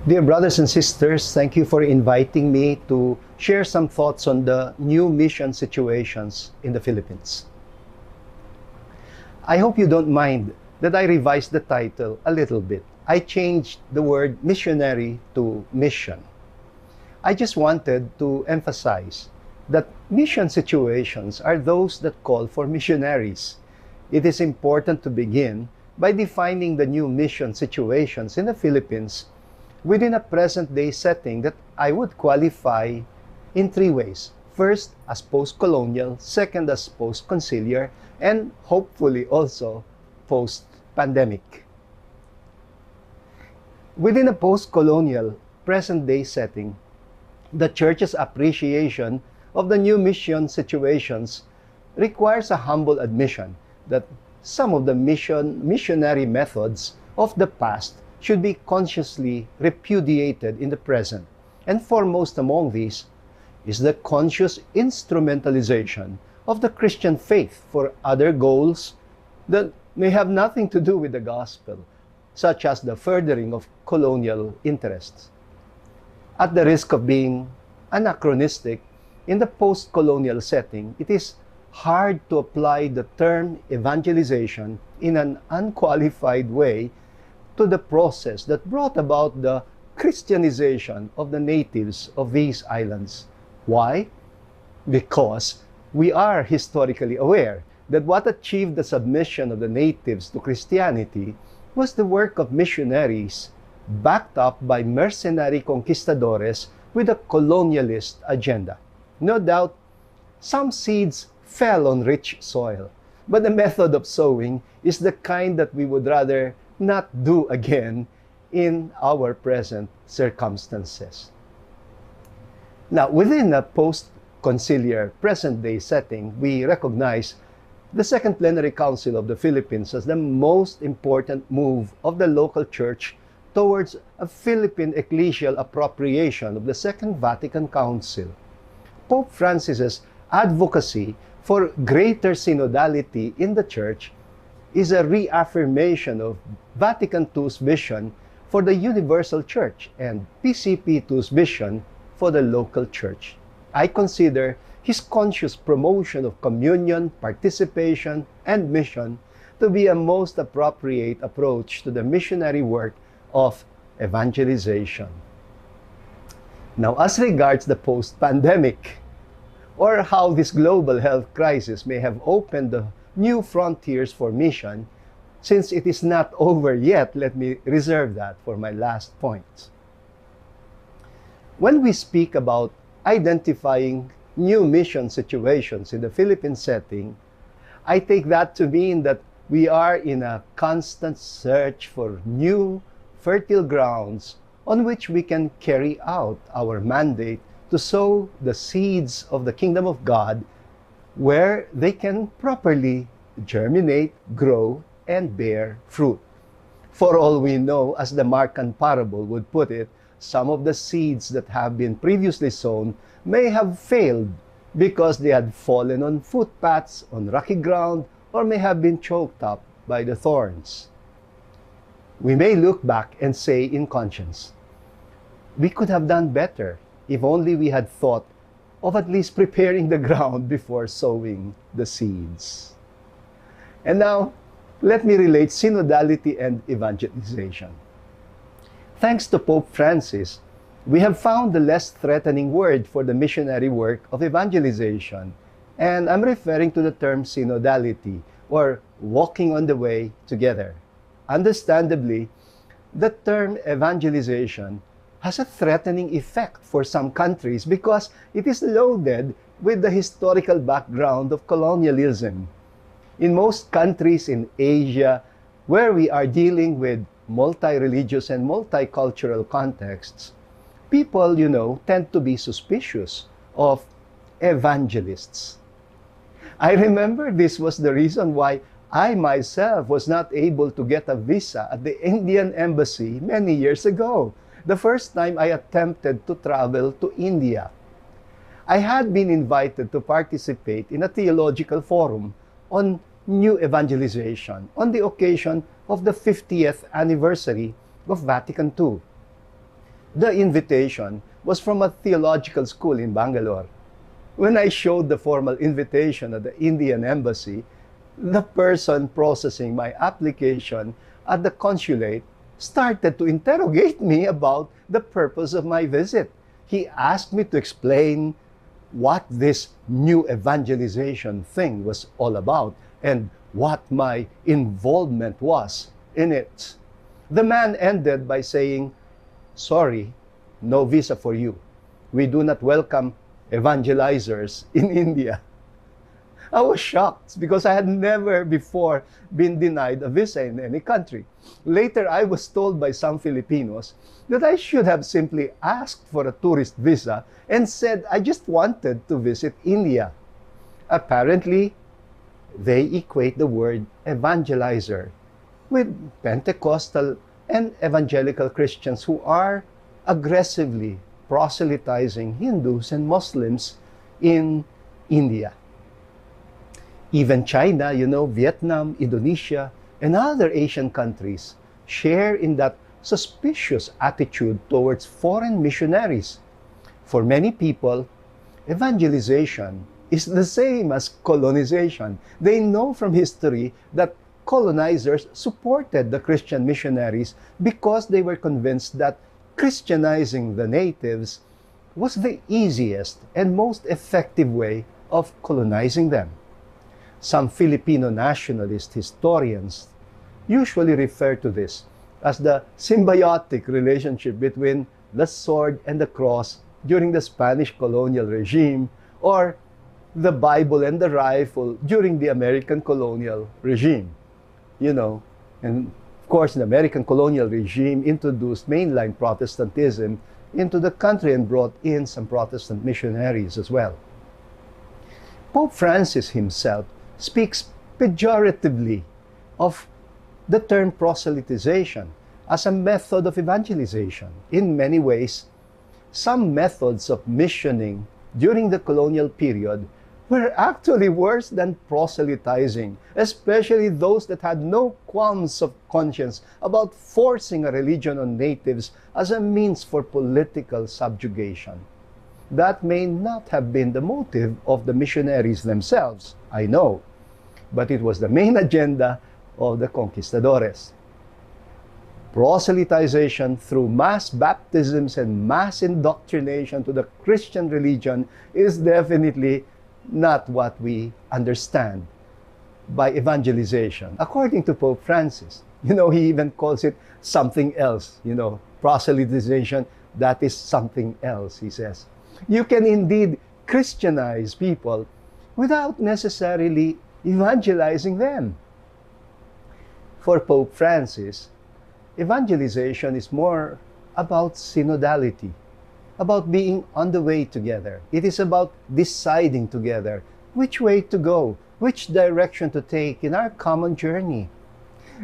Dear brothers and sisters, thank you for inviting me to share some thoughts on the new mission situations in the Philippines. I hope you don't mind that I revised the title a little bit. I changed the word missionary to mission. I just wanted to emphasize that mission situations are those that call for missionaries. It is important to begin by defining the new mission situations in the Philippines within a present-day setting that I would qualify in three ways. First, as post-colonial, second, as post-conciliar, and hopefully also post-pandemic. Within a post-colonial, present-day setting, the Church's appreciation of the new mission situations requires a humble admission that some of the missionary methods of the past should be consciously repudiated in the present. And foremost among these is the conscious instrumentalization of the Christian faith for other goals that may have nothing to do with the gospel, such as the furthering of colonial interests. At the risk of being anachronistic, in the post-colonial setting, it is hard to apply the term evangelization in an unqualified way to the process that brought about the Christianization of the natives of these islands. Why? Because we are historically aware that what achieved the submission of the natives to Christianity was the work of missionaries backed up by mercenary conquistadores with a colonialist agenda. No doubt, some seeds fell on rich soil, but the method of sowing is the kind that we would rather not do again in our present circumstances. Now, within a post-conciliar present-day setting, we recognize the Second Plenary Council of the Philippines as the most important move of the local church towards a Philippine ecclesial appropriation of the Second Vatican Council. Pope Francis's advocacy for greater synodality in the church is a reaffirmation of Vatican II's vision for the universal church and PCP II's vision for the local church. I consider his conscious promotion of communion, participation, and mission to be a most appropriate approach to the missionary work of evangelization. Now, as regards the post-pandemic, or how this global health crisis may have opened the new frontiers for mission, since it is not over yet, let me reserve that for my last point. When we speak about identifying new mission situations in the Philippine setting, I take that to mean that we are in a constant search for new, fertile grounds on which we can carry out our mandate to sow the seeds of the kingdom of God where they can properly germinate, grow, and bear fruit. For all we know, as the Markan parable would put it, some of the seeds that have been previously sown may have failed because they had fallen on footpaths, on rocky ground, or may have been choked up by the thorns. We may look back and say in conscience, we could have done better if only we had thought of at least preparing the ground before sowing the seeds. And now, let me relate synodality and evangelization. Thanks to Pope Francis, we have found the less threatening word for the missionary work of evangelization, and I'm referring to the term synodality, or walking on the way together. Understandably, the term evangelization has a threatening effect for some countries because it is loaded with the historical background of colonialism. In most countries in Asia, where we are dealing with multi-religious and multicultural contexts, people, tend to be suspicious of evangelists. I remember this was the reason why I myself was not able to get a visa at the Indian embassy many years ago, the first time I attempted to travel to India. I had been invited to participate in a theological forum on new evangelization on the occasion of the 50th anniversary of Vatican II. The invitation was from a theological school in Bangalore. When I showed the formal invitation at the Indian embassy, the person processing my application at the consulate started to interrogate me about the purpose of my visit. He asked me to explain what this new evangelization thing was all about and what my involvement was in it. The man ended by saying, "Sorry, no visa for you. We do not welcome evangelizers in India." I was shocked because I had never before been denied a visa in any country. Later, I was told by some Filipinos that I should have simply asked for a tourist visa and said I just wanted to visit India. Apparently, they equate the word evangelizer with Pentecostal and evangelical Christians who are aggressively proselytizing Hindus and Muslims in India. Even China, Vietnam, Indonesia, and other Asian countries share in that suspicious attitude towards foreign missionaries. For many people, evangelization is the same as colonization. They know from history that colonizers supported the Christian missionaries because they were convinced that Christianizing the natives was the easiest and most effective way of colonizing them. Some Filipino nationalist historians usually refer to this as the symbiotic relationship between the sword and the cross during the Spanish colonial regime, or the Bible and the rifle during the American colonial regime. And of course, the American colonial regime introduced mainline Protestantism into the country and brought in some Protestant missionaries as well. Pope Francis himself speaks pejoratively of the term proselytization as a method of evangelization. In many ways, some methods of missioning during the colonial period were actually worse than proselytizing, especially those that had no qualms of conscience about forcing a religion on natives as a means for political subjugation. That may not have been the motive of the missionaries themselves, I know, but it was the main agenda of the conquistadores. Proselytization through mass baptisms and mass indoctrination to the Christian religion is definitely not what we understand by evangelization. According to Pope Francis, he even calls it something else. Proselytization, that is something else, he says. You can indeed Christianize people without necessarily evangelizing them. For Pope Francis, evangelization is more about synodality, about being on the way together. It is about deciding together which way to go, which direction to take in our common journey.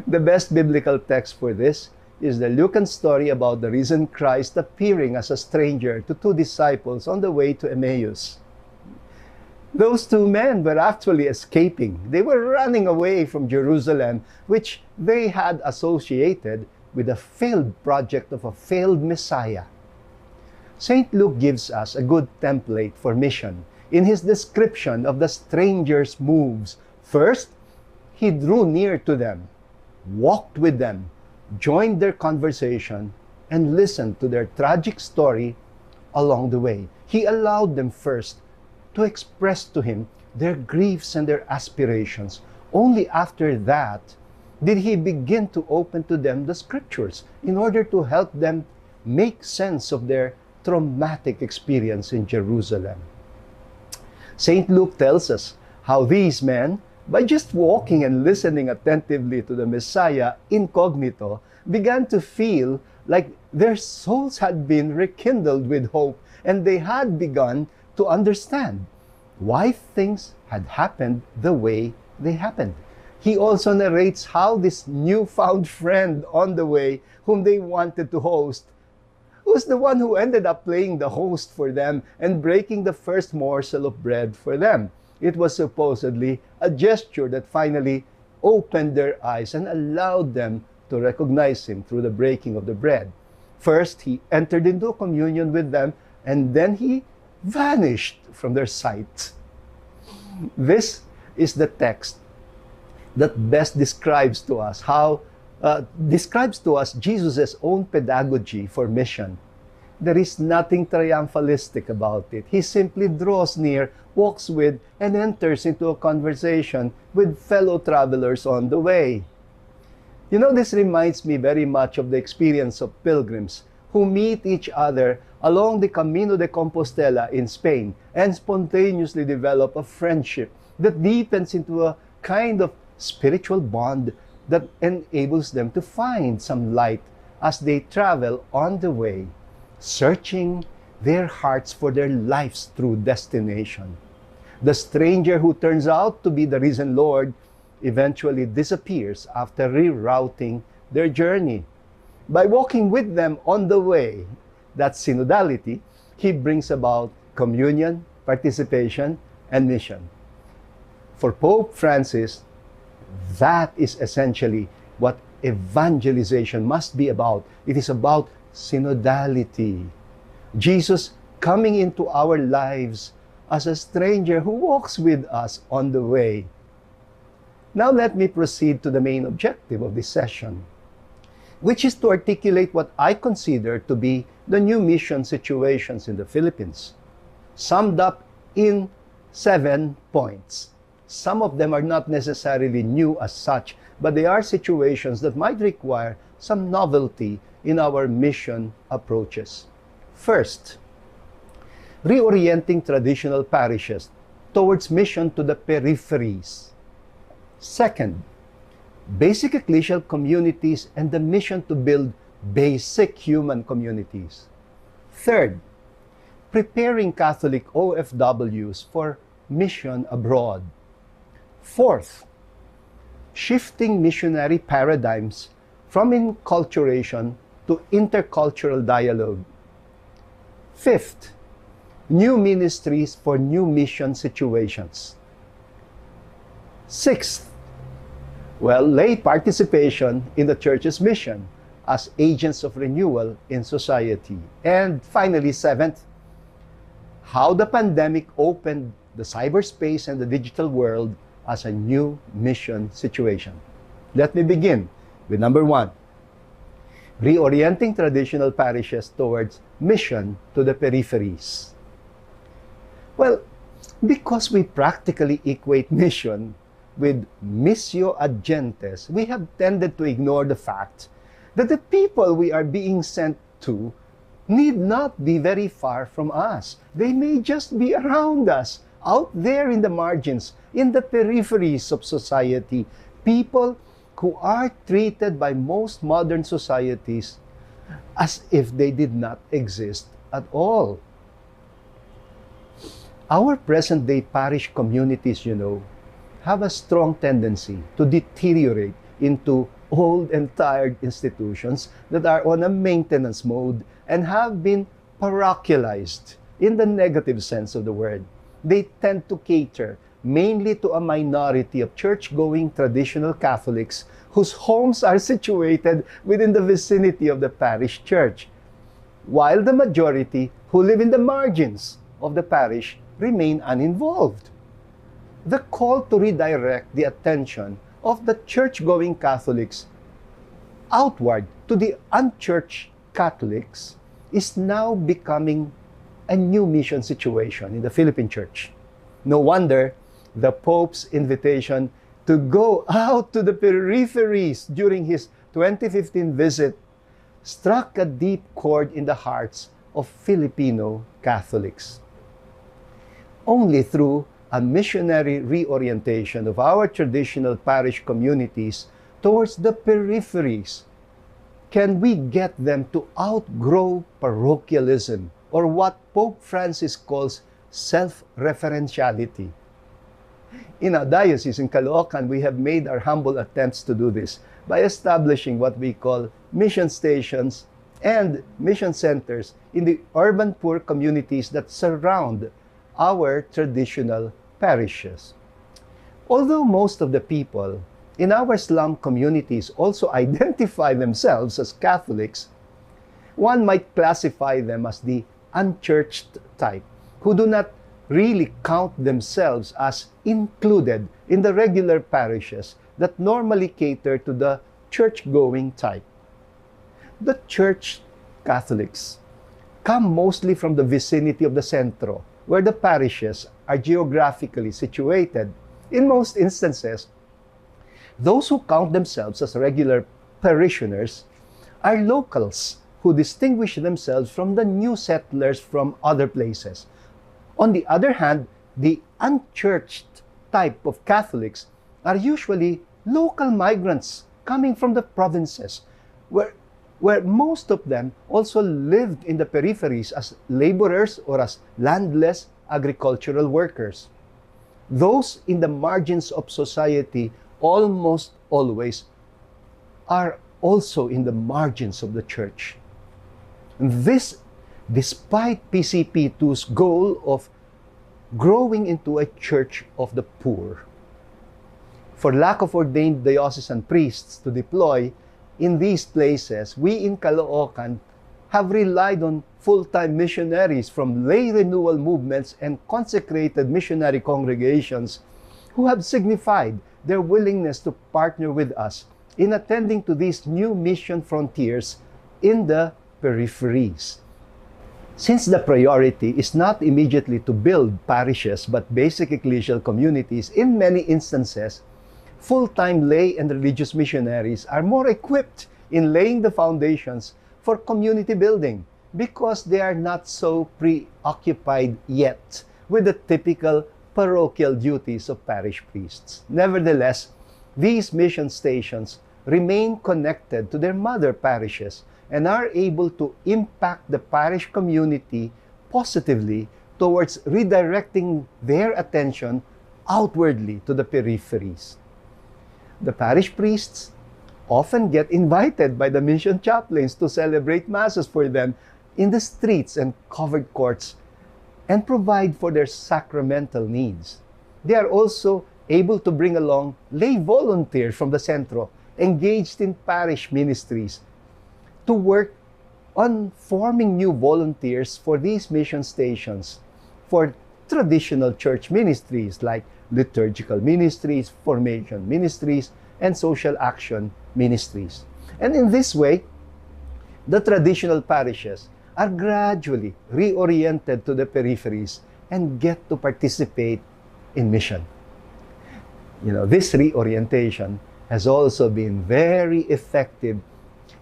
The best biblical text for this is the Lucan story about the risen Christ appearing as a stranger to two disciples on the way to Emmaus. Those two men were actually escaping. They were running away from Jerusalem, which they had associated with a failed project of a failed Messiah. St. Luke gives us a good template for mission in his description of the stranger's moves. First, he drew near to them, walked with them, joined their conversation, and listened to their tragic story along the way. He allowed them first to express to him their griefs and their aspirations. Only after that did he begin to open to them the scriptures in order to help them make sense of their traumatic experience in Jerusalem. St. Luke tells us how these men, by just walking and listening attentively to the Messiah incognito, began to feel like their souls had been rekindled with hope, and they had begun to understand why things had happened the way they happened. He also narrates how this newfound friend on the way, whom they wanted to host, was the one who ended up playing the host for them and breaking the first morsel of bread for them. It was supposedly a gesture that finally opened their eyes and allowed them to recognize him through the breaking of the bread. First, he entered into communion with them, and then he vanished from their sight. This is the text that best describes to us Jesus' own pedagogy for mission. There is nothing triumphalistic about it. He simply draws near, walks with, and enters into a conversation with fellow travelers on the way. You know, this reminds me very much of the experience of pilgrims who meet each other along the Camino de Compostela in Spain and spontaneously develop a friendship that deepens into a kind of spiritual bond that enables them to find some light as they travel on the way, searching their hearts for their life's true destination. The stranger who turns out to be the risen Lord eventually disappears after rerouting their journey. By walking with them on the way, that's synodality, he brings about communion, participation, and mission. For Pope Francis, that is essentially what evangelization must be about. It is about synodality. Jesus coming into our lives as a stranger who walks with us on the way. Now let me proceed to the main objective of this session, which is to articulate what I consider to be the new mission situations in the Philippines, summed up in 7 points. Some of them are not necessarily new as such, but they are situations that might require some novelty in our mission approaches. First, reorienting traditional parishes towards mission to the peripheries. Second, basic ecclesial communities and the mission to build basic human communities. Third, preparing Catholic OFWs for mission abroad. Fourth, shifting missionary paradigms from enculturation to intercultural dialogue. Fifth, new ministries for new mission situations. Sixth, lay participation in the Church's mission as agents of renewal in society. And finally, seventh, how the pandemic opened the cyberspace and the digital world as a new mission situation. Let me begin with number 1, reorienting traditional parishes towards mission to the peripheries. Well, because we practically equate mission with missio ad gentes, we have tended to ignore the fact that the people we are being sent to need not be very far from us. They may just be around us, out there in the margins, in the peripheries of society, people who are treated by most modern societies as if they did not exist at all. Our present-day parish communities, have a strong tendency to deteriorate into old and tired institutions that are on a maintenance mode and have been parochialized in the negative sense of the word. They tend to cater mainly to a minority of church-going traditional Catholics whose homes are situated within the vicinity of the parish church, while the majority who live in the margins of the parish remain uninvolved. The call to redirect the attention of the church-going Catholics outward to the unchurched Catholics is now becoming a new mission situation in the Philippine Church. No wonder the Pope's invitation to go out to the peripheries during his 2015 visit struck a deep chord in the hearts of Filipino Catholics. Only through a missionary reorientation of our traditional parish communities towards the peripheries can we get them to outgrow parochialism, or what Pope Francis calls self-referentiality. In our diocese in Caloocan, we have made our humble attempts to do this by establishing what we call mission stations and mission centers in the urban poor communities that surround our traditional parishes. Although most of the people in our slum communities also identify themselves as Catholics, One might classify them as the unchurched type, who do not really count themselves as included in the regular parishes that normally cater to the church-going type. The church Catholics come mostly from the vicinity of the centro, where the parishes are geographically situated. In most instances, those who count themselves as regular parishioners are locals who distinguish themselves from the new settlers from other places. On the other hand, the unchurched type of Catholics are usually local migrants coming from the provinces, where most of them also lived in the peripheries as laborers or as landless agricultural workers. Those in the margins of society almost always are also in the margins of the church. This, despite PCP2's goal of growing into a church of the poor. For lack of ordained diocesan priests to deploy in these places, we in Caloocan have relied on full-time missionaries from lay renewal movements and consecrated missionary congregations who have signified their willingness to partner with us in attending to these new mission frontiers in the peripheries. Since the priority is not immediately to build parishes but basic ecclesial communities, in many instances, full-time lay and religious missionaries are more equipped in laying the foundations for community building because they are not so preoccupied yet with the typical parochial duties of parish priests. Nevertheless, these mission stations remain connected to their mother parishes and are able to impact the parish community positively towards redirecting their attention outwardly to the peripheries. The parish priests often get invited by the mission chaplains to celebrate masses for them in the streets and covered courts and provide for their sacramental needs. They are also able to bring along lay volunteers from the centro engaged in parish ministries to work on forming new volunteers for these mission stations for traditional church ministries like liturgical ministries, formation ministries, and social action ministries. And in this way, the traditional parishes are gradually reoriented to the peripheries and get to participate in mission. This reorientation has also been very effective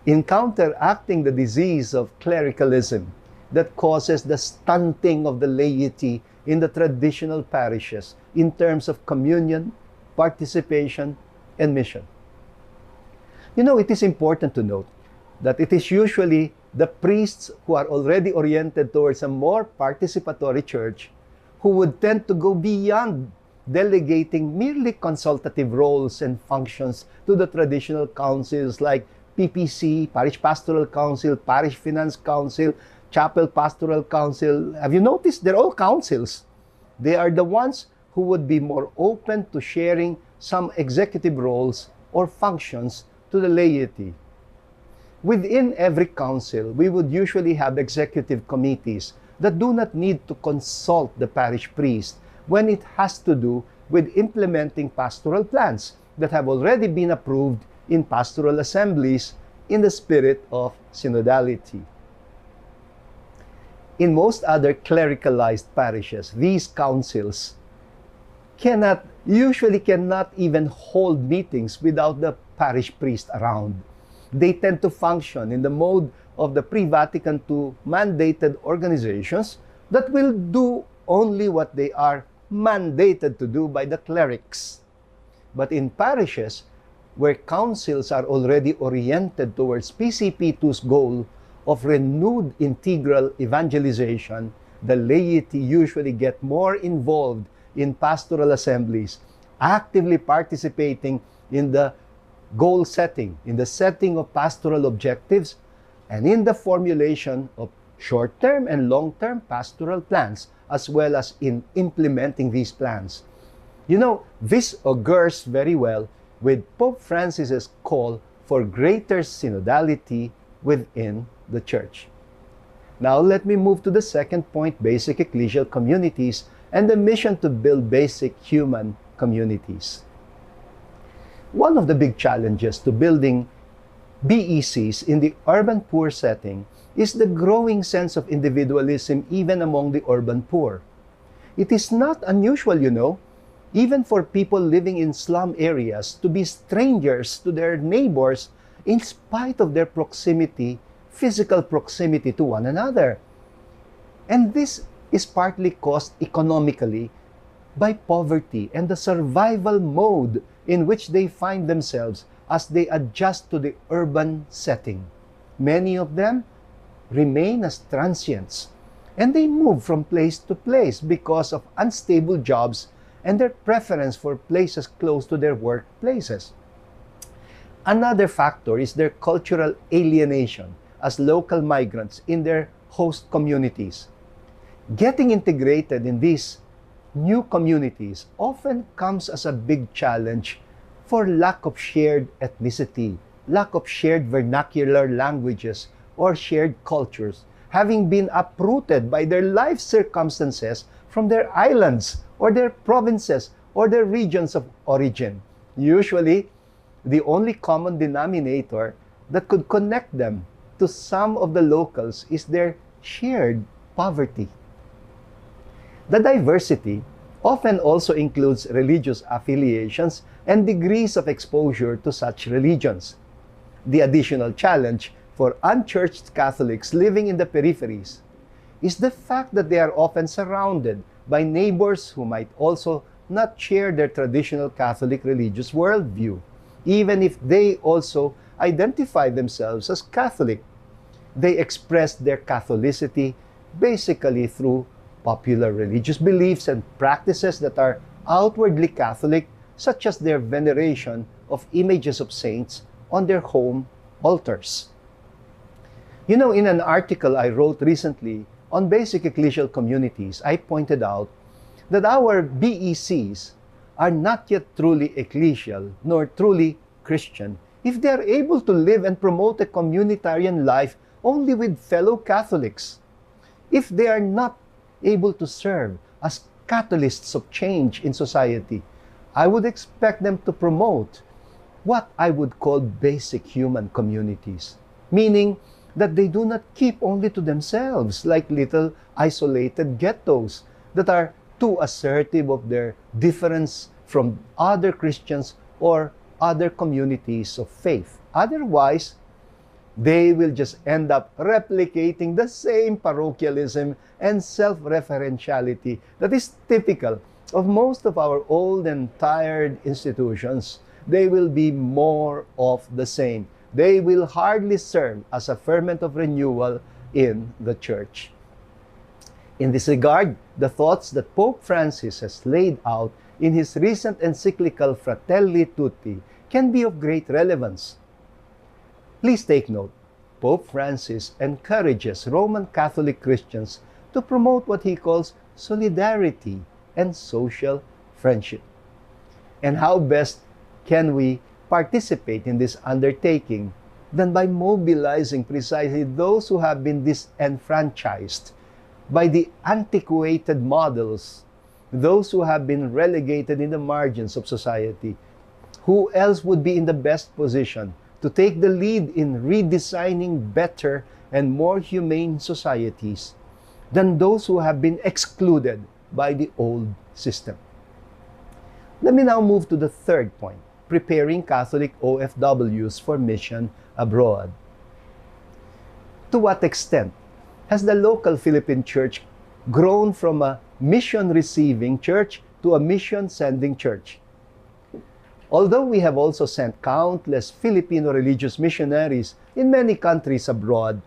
in counteracting the disease of clericalism that causes the stunting of the laity in the traditional parishes in terms of communion, participation, and mission. It is important to note that it is usually the priests who are already oriented towards a more participatory church who would tend to go beyond delegating merely consultative roles and functions to the traditional councils like PPC, Parish Pastoral Council, Parish Finance Council, Chapel Pastoral Council. Have you noticed? They're all councils. They are the ones who would be more open to sharing some executive roles or functions to the laity. Within every council, we would usually have executive committees that do not need to consult the parish priest when it has to do with implementing pastoral plans that have already been approved in pastoral assemblies in the spirit of synodality. In most other clericalized parishes, these councils usually cannot even hold meetings without the parish priest around. They tend to function in the mode of the pre-Vatican II mandated organizations that will do only what they are mandated to do by the clerics. But in parishes where councils are already oriented towards PCP2's goal of renewed integral evangelization, the laity usually get more involved in pastoral assemblies, actively participating in the goal setting, in the setting of pastoral objectives, and in the formulation of short-term and long-term pastoral plans, as well as in implementing these plans. This augurs very well with Pope Francis's call for greater synodality within the church. Now let me move to the second point, basic ecclesial communities and the mission to build basic human communities. One of the big challenges to building BECs in the urban poor setting is the growing sense of individualism even among the urban poor. It is not unusual, even for people living in slum areas to be strangers to their neighbors in spite of their proximity, physical proximity to one another. And this is partly caused economically by poverty and the survival mode in which they find themselves as they adjust to the urban setting. Many of them remain as transients, and they move from place to place because of unstable jobs and their preference for places close to their workplaces. Another factor is their cultural alienation as local migrants in their host communities. Getting integrated in these new communities often comes as a big challenge for lack of shared ethnicity, lack of shared vernacular languages, or shared cultures, having been uprooted by their life circumstances from their islands or their provinces or their regions of origin. Usually, the only common denominator that could connect them to some of the locals is their shared poverty. The diversity often also includes religious affiliations and degrees of exposure to such religions. The additional challenge for unchurched Catholics living in the peripheries is the fact that they are often surrounded by neighbors who might also not share their traditional Catholic religious worldview, even if they also identify themselves as Catholic. They express their Catholicity basically through popular religious beliefs and practices that are outwardly Catholic, such as their veneration of images of saints on their home altars. In an article I wrote recently on basic ecclesial communities, I pointed out that our BECs are not yet truly ecclesial nor truly Christian if they are able to live and promote a communitarian life only with fellow Catholics. If they are not able to serve as catalysts of change in society, I would expect them to promote what I would call basic human communities, meaning that they do not keep only to themselves like little isolated ghettos that are too assertive of their difference from other Christians or other communities of faith. Otherwise, they will just end up replicating the same parochialism and self-referentiality that is typical of most of our old and tired institutions. They will be more of the same. They will hardly serve as a ferment of renewal in the church. In this regard, the thoughts that Pope Francis has laid out in his recent encyclical Fratelli Tutti can be of great relevance. Please take note, Pope Francis encourages Roman Catholic Christians to promote what he calls solidarity and social friendship. And how best can we participate in this undertaking than by mobilizing precisely those who have been disenfranchised by the antiquated models, those who have been relegated in the margins of society? Who else would be in the best position to take the lead in redesigning better and more humane societies than those who have been excluded by the old system? Let me now move to the third point, preparing Catholic OFWs for mission abroad. To what extent has the local Philippine church grown from a mission-receiving church to a mission-sending church? Although we have also sent countless Filipino religious missionaries in many countries abroad,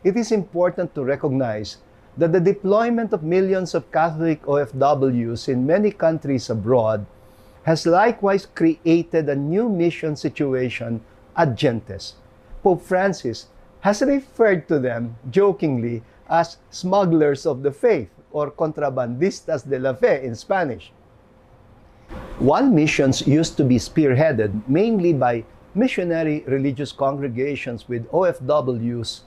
it is important to recognize that the deployment of millions of Catholic OFWs in many countries abroad has likewise created a new mission situation ad gentes. Pope Francis has referred to them jokingly as smugglers of the faith, or contrabandistas de la fe in Spanish. While missions used to be spearheaded mainly by missionary religious congregations with OFWs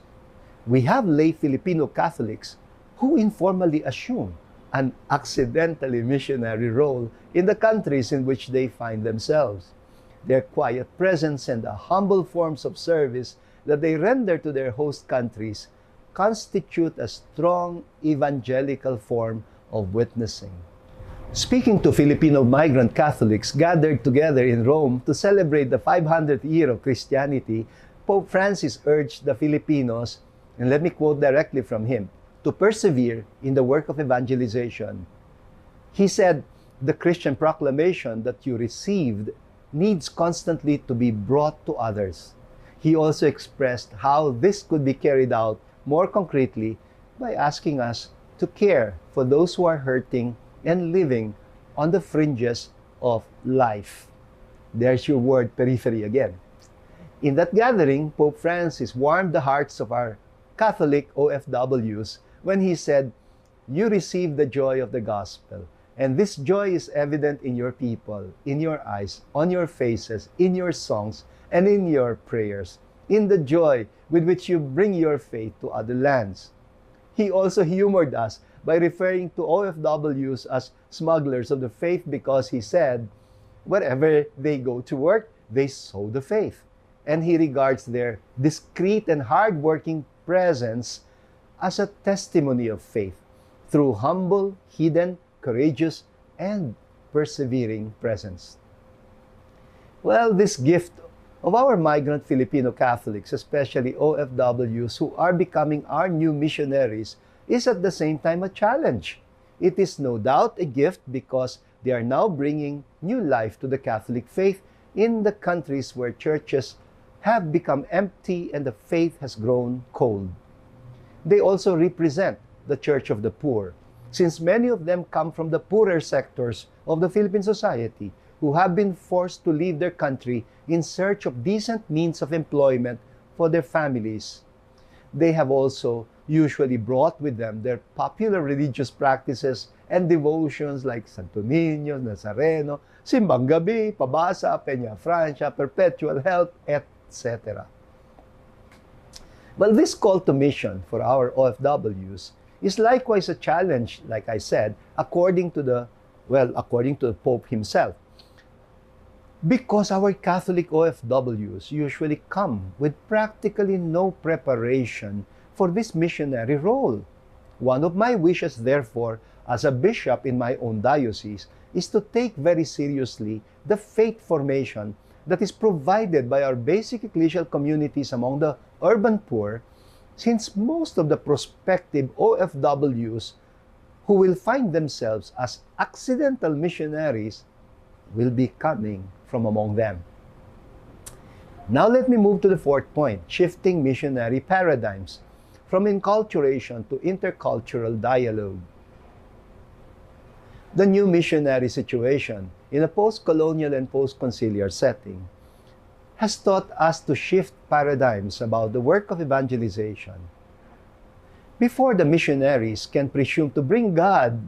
We have lay Filipino Catholics who informally assume an accidentally missionary role in the countries in which they find themselves. Their quiet presence and the humble forms of service that they render to their host countries constitute a strong evangelical form of witnessing. Speaking to Filipino migrant Catholics gathered together in Rome to celebrate the 500th year of Christianity, Pope Francis urged the Filipinos, and let me quote directly from him, to persevere in the work of evangelization. He said, "The Christian proclamation that you received needs constantly to be brought to others." He also expressed how this could be carried out more concretely by asking us to care for those who are hurting and living on the fringes of life. There's your word periphery again. In that gathering, Pope Francis warmed the hearts of our Catholic OFWs when he said, "You receive the joy of the gospel, and this joy is evident in your people, in your eyes, on your faces, in your songs, and in your prayers, in the joy with which you bring your faith to other lands." He also humored us by referring to OFWs as smugglers of the faith because he said, wherever they go to work, they sow the faith. And he regards their discreet and hard-working presence as a testimony of faith through humble, hidden, courageous, and persevering presence. Well, this gift of our migrant Filipino Catholics, especially OFWs who are becoming our new missionaries, is at the same time a challenge. It is no doubt a gift because they are now bringing new life to the Catholic faith in the countries where churches have become empty and the faith has grown cold. They also represent the Church of the Poor, since many of them come from the poorer sectors of the Philippine society who have been forced to leave their country in search of decent means of employment for their families. They have also usually brought with them their popular religious practices and devotions like Santo Niño, Nazareno, Simbang Gabi, Pabasa, Peña Francia, Perpetual Help, etc. Well, this call to mission for our OFWs is likewise a challenge, like I said, according to the Pope himself. Because our Catholic OFWs usually come with practically no preparation for this missionary role. One of my wishes, therefore, as a bishop in my own diocese, is to take very seriously the faith formation that is provided by our basic ecclesial communities among the urban poor, since most of the prospective OFWs who will find themselves as accidental missionaries will be coming from among them. Now let me move to the fourth point, shifting missionary paradigms from enculturation to intercultural dialogue. The new missionary situation in a post-colonial and post-conciliar setting has taught us to shift paradigms about the work of evangelization. Before the missionaries can presume to bring God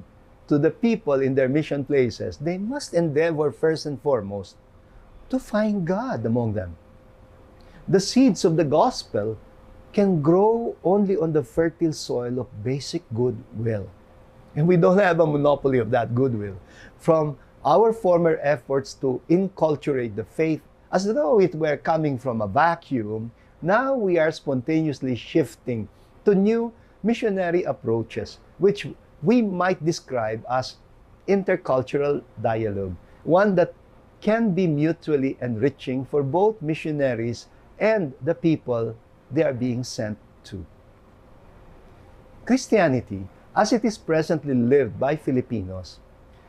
to the people in their mission places, they must endeavor first and foremost to find God among them. The seeds of the gospel can grow only on the fertile soil of basic goodwill. And we don't have a monopoly of that goodwill. From our former efforts to inculturate the faith as though it were coming from a vacuum, now we are spontaneously shifting to new missionary approaches, which we might describe as intercultural dialogue, one that can be mutually enriching for both missionaries and the people they are being sent to. Christianity, as it is presently lived by Filipinos,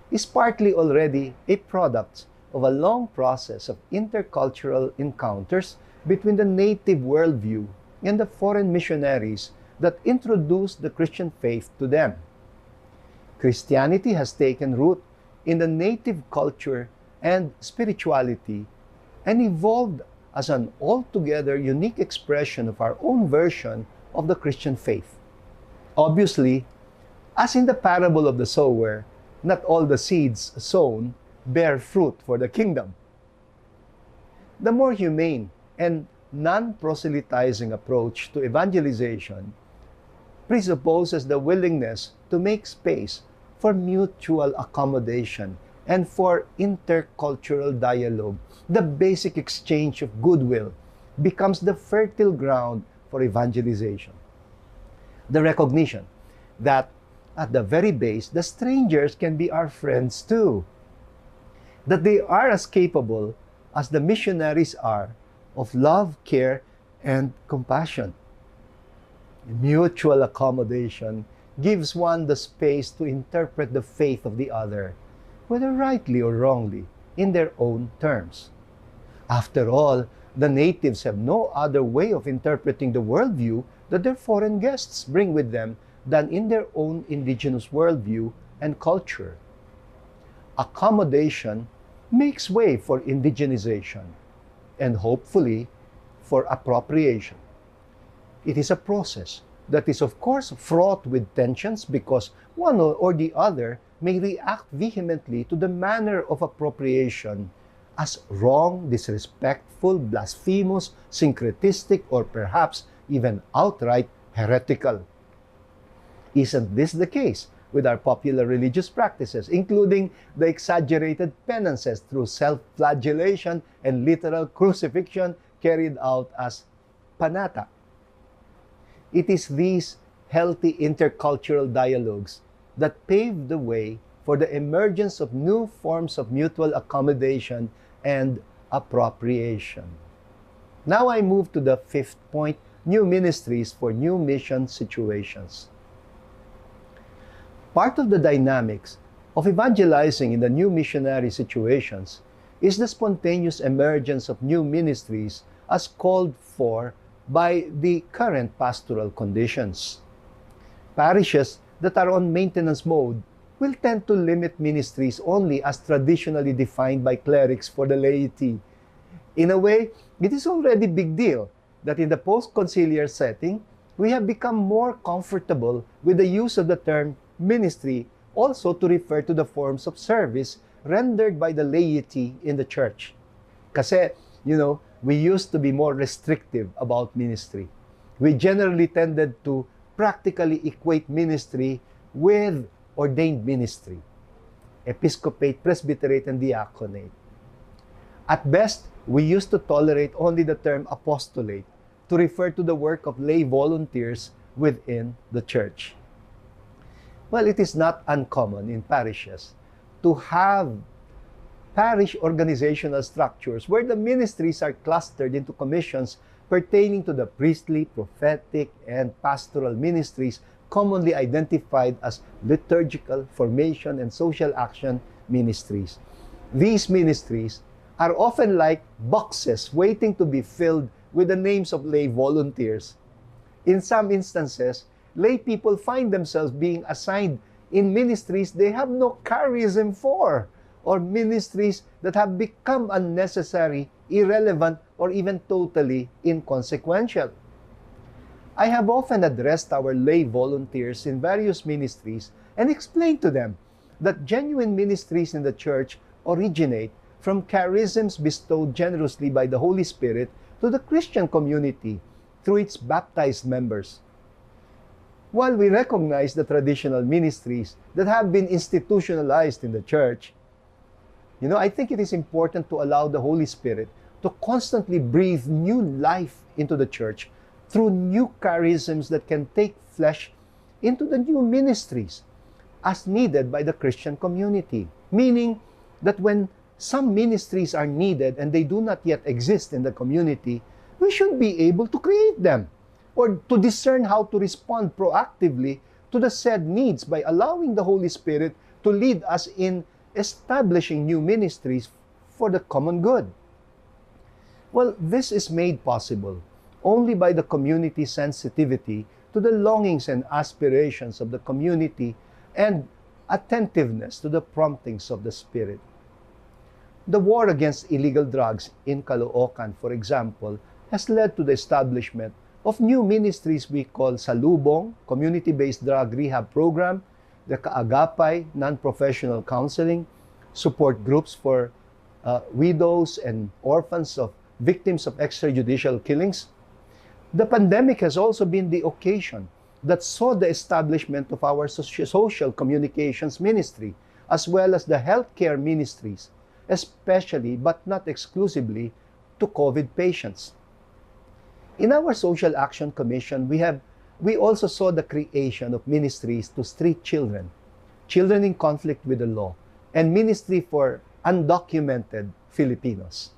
is partly already a product of a long process of intercultural encounters between the native worldview and the foreign missionaries that introduced the Christian faith to them. Christianity has taken root in the native culture and spirituality and evolved as an altogether unique expression of our own version of the Christian faith. Obviously, as in the parable of the sower, not all the seeds sown bear fruit for the kingdom. The more humane and non-proselytizing approach to evangelization presupposes the willingness to make space for mutual accommodation and for intercultural dialogue. The basic exchange of goodwill becomes the fertile ground for evangelization. The recognition that at the very base, the strangers can be our friends too. That they are as capable as the missionaries are of love, care, and compassion. Mutual accommodation gives one the space to interpret the faith of the other, whether rightly or wrongly, in their own terms. After all, the natives have no other way of interpreting the worldview that their foreign guests bring with them than in their own indigenous worldview and culture. Accommodation makes way for indigenization and hopefully for appropriation. It is a process that is of course fraught with tensions because one or the other may react vehemently to the manner of appropriation as wrong, disrespectful, blasphemous, syncretistic, or perhaps even outright heretical. Isn't this the case with our popular religious practices, including the exaggerated penances through self-flagellation and literal crucifixion carried out as panata? It is these healthy intercultural dialogues that pave the way for the emergence of new forms of mutual accommodation and appropriation. Now I move to the fifth point, new ministries for new mission situations. Part of the dynamics of evangelizing in the new missionary situations is the spontaneous emergence of new ministries as called for by the current pastoral conditions. Parishes that are on maintenance mode will tend to limit ministries only as traditionally defined by clerics for the laity. In a way, it is already a big deal that in the post-conciliar setting, we have become more comfortable with the use of the term ministry also to refer to the forms of service rendered by the laity in the church. Kasi, we used to be more restrictive about ministry. We generally tended to practically equate ministry with ordained ministry, episcopate, presbyterate, and diaconate. At best, we used to tolerate only the term apostolate to refer to the work of lay volunteers within the church. Well, it is not uncommon in parishes to have parish organizational structures where the ministries are clustered into commissions pertaining to the priestly, prophetic, and pastoral ministries commonly identified as liturgical, formation, and social action ministries. These ministries are often like boxes waiting to be filled with the names of lay volunteers. In some instances, lay people find themselves being assigned in ministries they have no charism for, or ministries that have become unnecessary, irrelevant, or even totally inconsequential. I have often addressed our lay volunteers in various ministries and explained to them that genuine ministries in the church originate from charisms bestowed generously by the Holy Spirit to the Christian community through its baptized members. While we recognize the traditional ministries that have been institutionalized in the church, I think it is important to allow the Holy Spirit to constantly breathe new life into the church through new charisms that can take flesh into the new ministries as needed by the Christian community. Meaning that when some ministries are needed and they do not yet exist in the community, we should be able to create them or to discern how to respond proactively to the said needs by allowing the Holy Spirit to lead us in establishing new ministries for the common good. Well, this is made possible only by the community's sensitivity to the longings and aspirations of the community and attentiveness to the promptings of the Spirit. The war against illegal drugs in Caloocan, for example, has led to the establishment of new ministries we call Salubong, Community-Based Drug Rehab Program, the Kaagapay, Non-Professional Counseling, support groups for widows and orphans of victims of extrajudicial killings. The pandemic has also been the occasion that saw the establishment of our social communications ministry, as well as the healthcare ministries, especially but not exclusively to COVID patients. In our Social Action Commission, we also saw the creation of ministries to street children, children in conflict with the law, and ministry for undocumented Filipinos.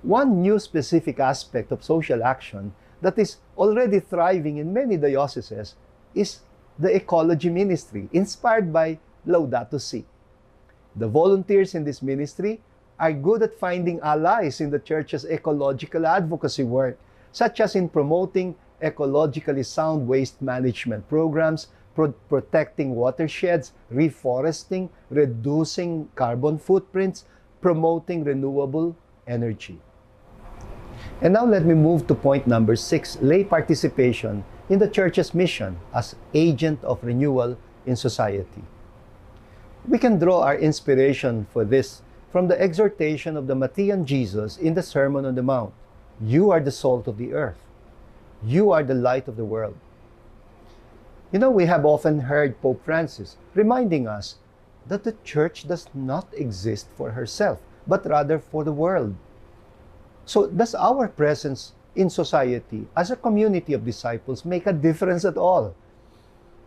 One new specific aspect of social action that is already thriving in many dioceses is the ecology ministry, inspired by Laudato Si. The volunteers in this ministry are good at finding allies in the Church's ecological advocacy work, such as in promoting ecologically sound waste management programs, protecting watersheds, reforesting, reducing carbon footprints, promoting renewable energy. And now let me move to point number 6, lay participation in the Church's mission as agent of renewal in society. We can draw our inspiration for this from the exhortation of the Matthean Jesus in the Sermon on the Mount. You are the salt of the earth. You are the light of the world. You know, we have often heard Pope Francis reminding us that the Church does not exist for herself, but rather for the world. So does our presence in society as a community of disciples make a difference at all?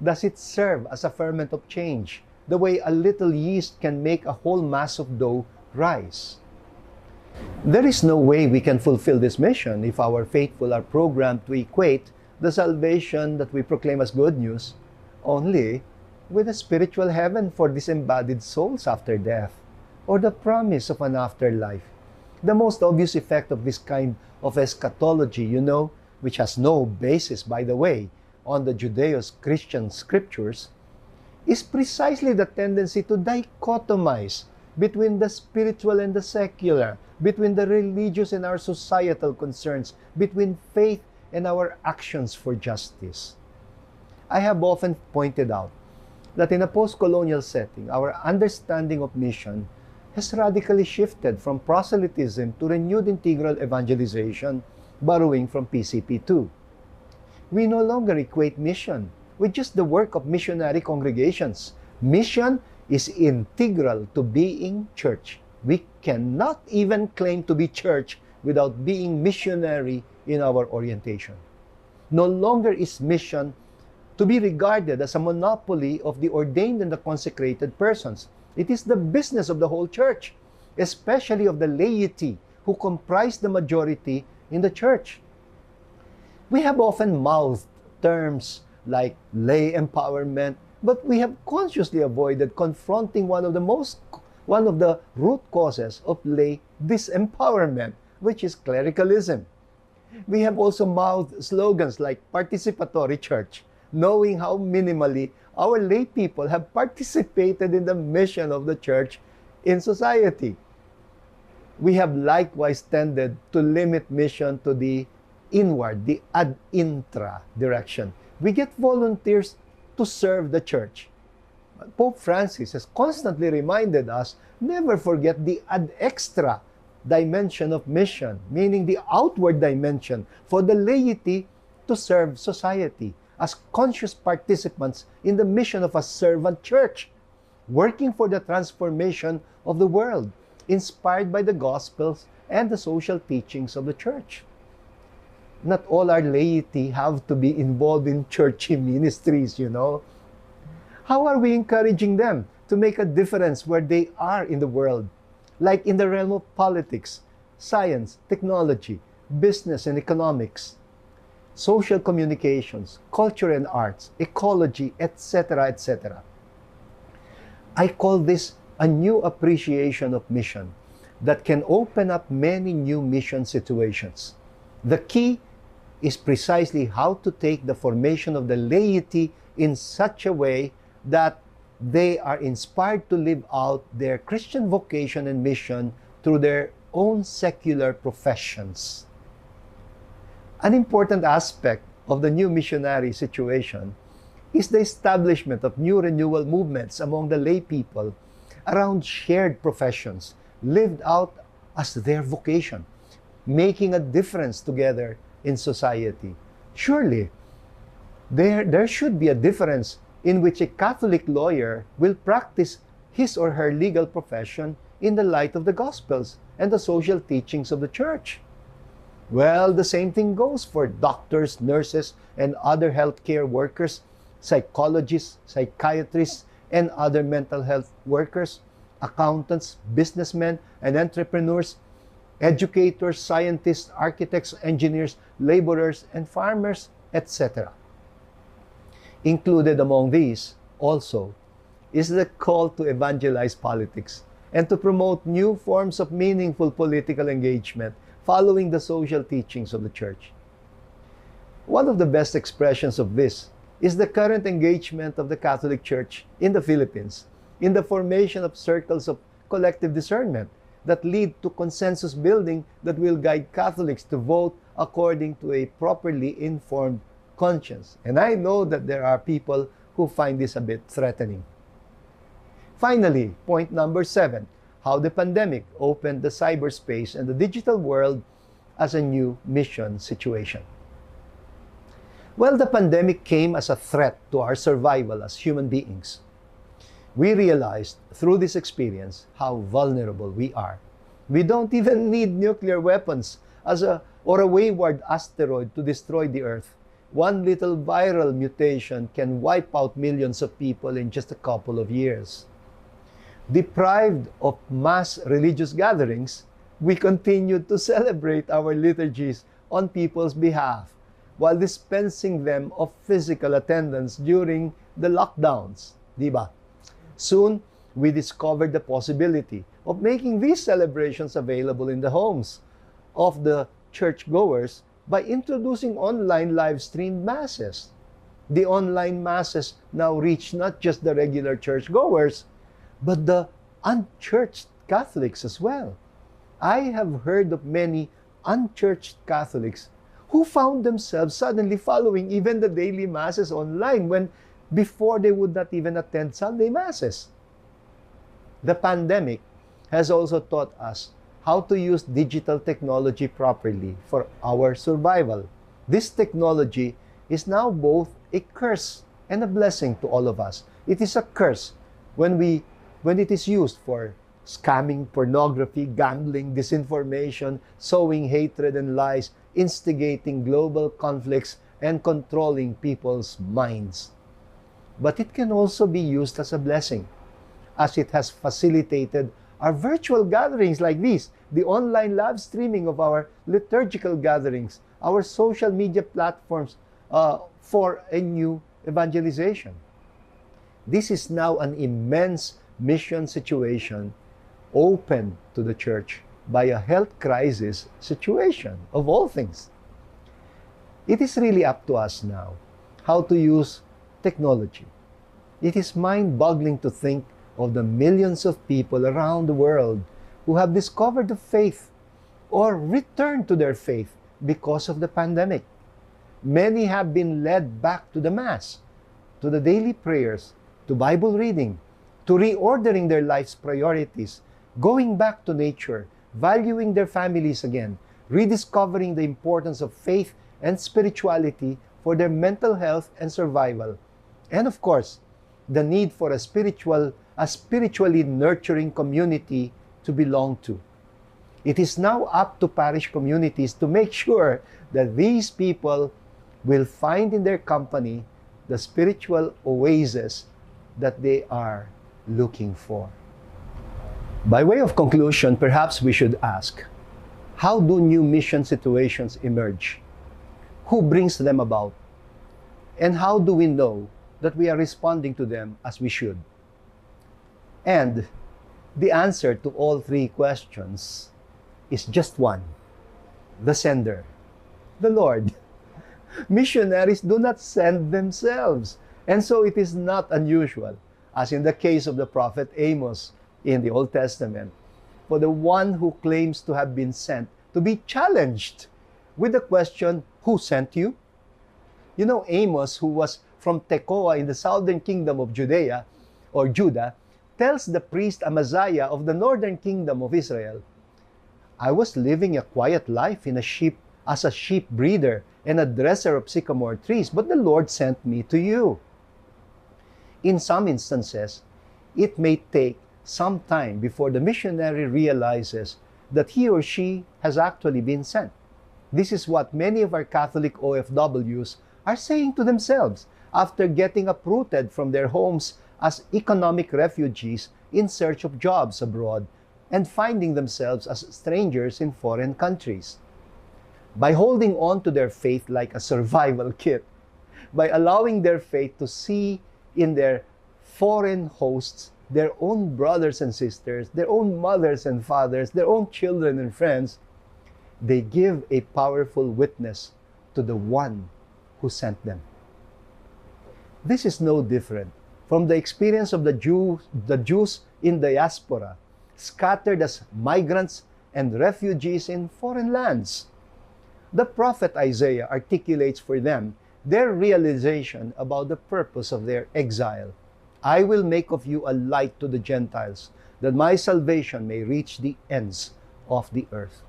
Does it serve as a ferment of change, the way a little yeast can make a whole mass of dough rise? There is no way we can fulfill this mission if our faithful are programmed to equate the salvation that we proclaim as good news only with a spiritual heaven for disembodied souls after death, or the promise of an afterlife. The most obvious effect of this kind of eschatology, you know, which has no basis, by the way, on the Judeo-Christian scriptures, is precisely the tendency to dichotomize between the spiritual and the secular, between the religious and our societal concerns, between faith and our actions for justice. I have often pointed out that in a post-colonial setting, our understanding of mission has radically shifted from proselytism to renewed integral evangelization, borrowing from PCP2. We no longer equate mission with just the work of missionary congregations. Mission is integral to being church. We cannot even claim to be church without being missionary in our orientation. No longer is mission to be regarded as a monopoly of the ordained and the consecrated persons. It is the business of the whole church, especially of the laity who comprise the majority in the church. We have often mouthed terms like lay empowerment, but we have consciously avoided confronting one of the root causes of lay disempowerment, which is clericalism. We have also mouthed slogans like participatory church, knowing how minimally our lay people have participated in the mission of the church in society. We have likewise tended to limit mission to the inward, the ad intra direction. We get volunteers to serve the church. Pope Francis has constantly reminded us, never forget the ad extra dimension of mission, meaning the outward dimension for the laity to serve society as conscious participants in the mission of a servant church, working for the transformation of the world, inspired by the Gospels and the social teachings of the church. Not all our laity have to be involved in churchy ministries, you know. How are we encouraging them to make a difference where they are in the world, like in the realm of politics, science, technology, business and economics, social communications, culture and arts, ecology, etc., etc. I call this a new appreciation of mission that can open up many new mission situations. The key is precisely how to take the formation of the laity in such a way that they are inspired to live out their Christian vocation and mission through their own secular professions. An important aspect of the new missionary situation is the establishment of new renewal movements among the lay people around shared professions lived out as their vocation. making a difference together in society. Surely, there should be a difference in which a Catholic lawyer will practice his or her legal profession in the light of the Gospels and the social teachings of the Church. Well, the same thing goes for doctors, nurses, and other healthcare workers, psychologists, psychiatrists, and other mental health workers, accountants, businessmen, and entrepreneurs, educators, scientists, architects, engineers, laborers, and farmers, etc. Included among these, also, is the call to evangelize politics and to promote new forms of meaningful political engagement following the social teachings of the Church. One of the best expressions of this is the current engagement of the Catholic Church in the Philippines in the formation of circles of collective discernment that lead to consensus building that will guide Catholics to vote according to a properly informed conscience. And I know that there are people who find this a bit threatening. Finally, point number 7, how the pandemic opened the cyberspace and the digital world as a new mission situation. Well, the pandemic came as a threat to our survival as human beings. We realized through this experience how vulnerable we are. We don't even need nuclear weapons or a wayward asteroid to destroy the Earth. One little viral mutation can wipe out millions of people in just a couple of years. Deprived of mass religious gatherings, we continued to celebrate our liturgies on people's behalf while dispensing them of physical attendance during the lockdowns. Diba? Soon, we discovered the possibility of making these celebrations available in the homes of the churchgoers by introducing online live-streamed masses. The online masses now reach not just the regular churchgoers, but the unchurched Catholics as well. I have heard of many unchurched Catholics who found themselves suddenly following even the daily masses online when before they would not even attend Sunday masses. The pandemic has also taught us how to use digital technology properly for our survival. This technology is now both a curse and a blessing to all of us. It is a curse when it is used for scamming, pornography, gambling, disinformation, sowing hatred and lies, instigating global conflicts, and controlling people's minds. But it can also be used as a blessing, as it has facilitated our virtual gatherings like these, the online live streaming of our liturgical gatherings, our social media platforms for a new evangelization. This is now an immense mission situation open to the Church by a health crisis situation, of all things. It is really up to us now how to use technology. It is mind-boggling to think of the millions of people around the world who have discovered the faith or returned to their faith because of the pandemic. Many have been led back to the Mass, to the daily prayers, to Bible reading, to reordering their life's priorities, going back to nature, valuing their families again, rediscovering the importance of faith and spirituality for their mental health and survival. And of course, the need for a spiritually nurturing community to belong to. It is now up to parish communities to make sure that these people will find in their company the spiritual oasis that they are looking for. By way of conclusion, perhaps we should ask, how do new mission situations emerge? Who brings them about? And how do we know that we are responding to them as we should? And the answer to all three questions is just one: the sender, the Lord. Missionaries do not send themselves. And so it is not unusual, as in the case of the prophet Amos in the Old Testament, for the one who claims to have been sent to be challenged with the question, who sent you? You know, Amos, who was from Tekoa in the southern kingdom of Judea, or Judah, tells the priest Amaziah of the northern kingdom of Israel, I was living a quiet life as a sheep breeder and a dresser of sycamore trees, but the Lord sent me to you. In some instances, it may take some time before the missionary realizes that he or she has actually been sent. This is what many of our Catholic OFWs are saying to themselves after getting uprooted from their homes as economic refugees in search of jobs abroad and finding themselves as strangers in foreign countries. By holding on to their faith like a survival kit, by allowing their faith to see in their foreign hosts their own brothers and sisters, their own mothers and fathers, their own children and friends, they give a powerful witness to the one who sent them. This is no different from the experience of the Jews in diaspora, scattered as migrants and refugees in foreign lands. The prophet Isaiah articulates for them their realization about the purpose of their exile. I will make of you a light to the Gentiles, that my salvation may reach the ends of the earth.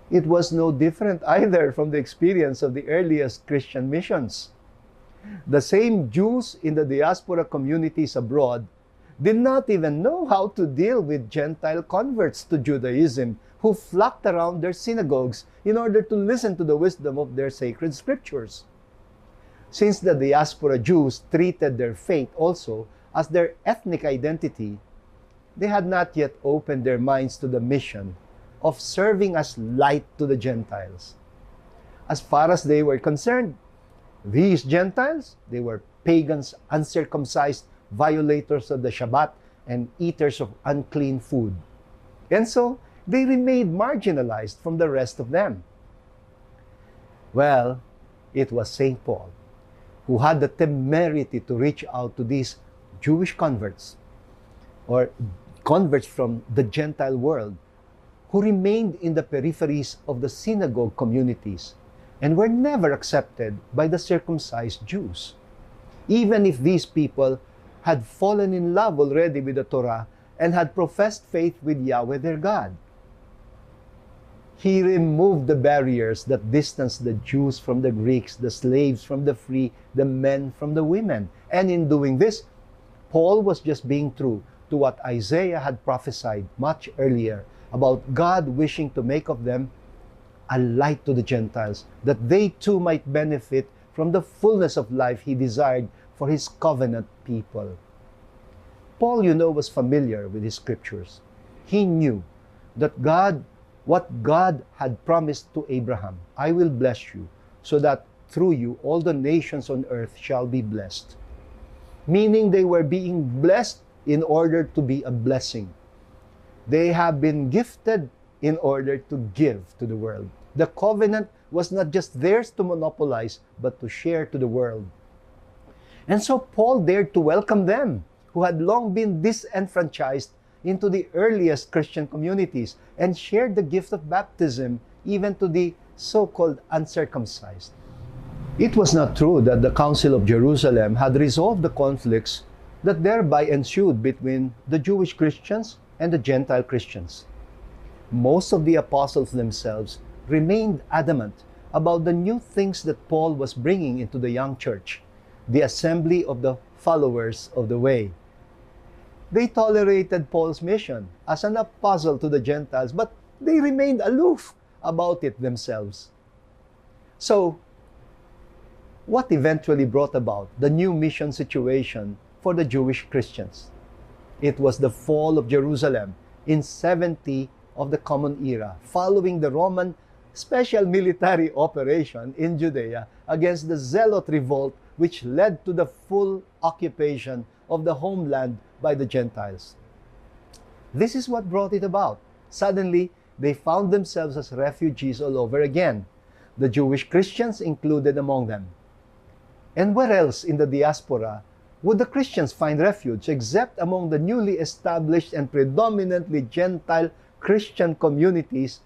It was no different either from the experience of the earliest Christian missions. The same Jews in the diaspora communities abroad did not even know how to deal with Gentile converts to Judaism who flocked around their synagogues in order to listen to the wisdom of their sacred scriptures. Since the diaspora Jews treated their faith also as their ethnic identity, they had not yet opened their minds to the mission of serving as light to the Gentiles. As far as they were concerned, these Gentiles, they were pagans, uncircumcised, violators of the Shabbat, and eaters of unclean food. And so, they remained marginalized from the rest of them. Well, it was St. Paul who had the temerity to reach out to these Jewish converts, or converts from the Gentile world, who remained in the peripheries of the synagogue communities and were never accepted by the circumcised Jews, even if these people had fallen in love already with the Torah and had professed faith with Yahweh their God. He removed the barriers that distanced the Jews from the Greeks, the slaves from the free, the men from the women. And in doing this, Paul was just being true to what Isaiah had prophesied much earlier about God wishing to make of them a light to the Gentiles, that they too might benefit from the fullness of life he desired for his covenant people. Paul, was familiar with his scriptures. He knew that what God had promised to Abraham, I will bless you, so that through you all the nations on earth shall be blessed. Meaning they were being blessed in order to be a blessing. They have been gifted in order to give to the world. The covenant was not just theirs to monopolize, but to share to the world. And so Paul dared to welcome them, who had long been disenfranchised, into the earliest Christian communities and shared the gift of baptism even to the so-called uncircumcised. It was not true that the Council of Jerusalem had resolved the conflicts that thereby ensued between the Jewish Christians and the Gentile Christians. Most of the apostles themselves remained adamant about the new things that Paul was bringing into the young church, the assembly of the followers of the way. They tolerated Paul's mission as an apostle to the Gentiles, but they remained aloof about it themselves. So, what eventually brought about the new mission situation for the Jewish Christians? It was the fall of Jerusalem in 70 of the Common Era, following the Roman special military operation in Judea against the Zealot revolt, which led to the full occupation of the homeland by the Gentiles. This is what brought it about. Suddenly, they found themselves as refugees all over again, the Jewish Christians included among them. And where else in the diaspora would the Christians find refuge except among the newly established and predominantly Gentile Christian communities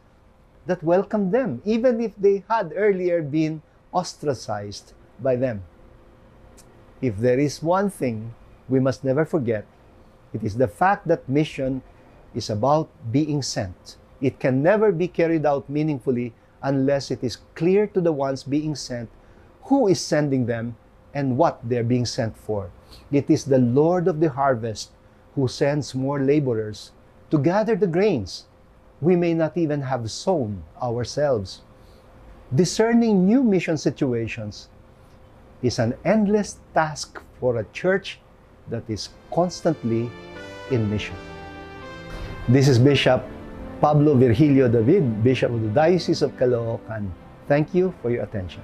that welcomed them, even if they had earlier been ostracized by them? If there is one thing we must never forget, it is the fact that mission is about being sent. It can never be carried out meaningfully unless it is clear to the ones being sent who is sending them and what they're being sent for. It is the Lord of the harvest who sends more laborers to gather the grains we may not even have sown ourselves. Discerning new mission situations is an endless task for a church that is constantly in mission. This is Bishop Pablo Virgilio David, Bishop of the Diocese of Caloocan. Thank you for your attention.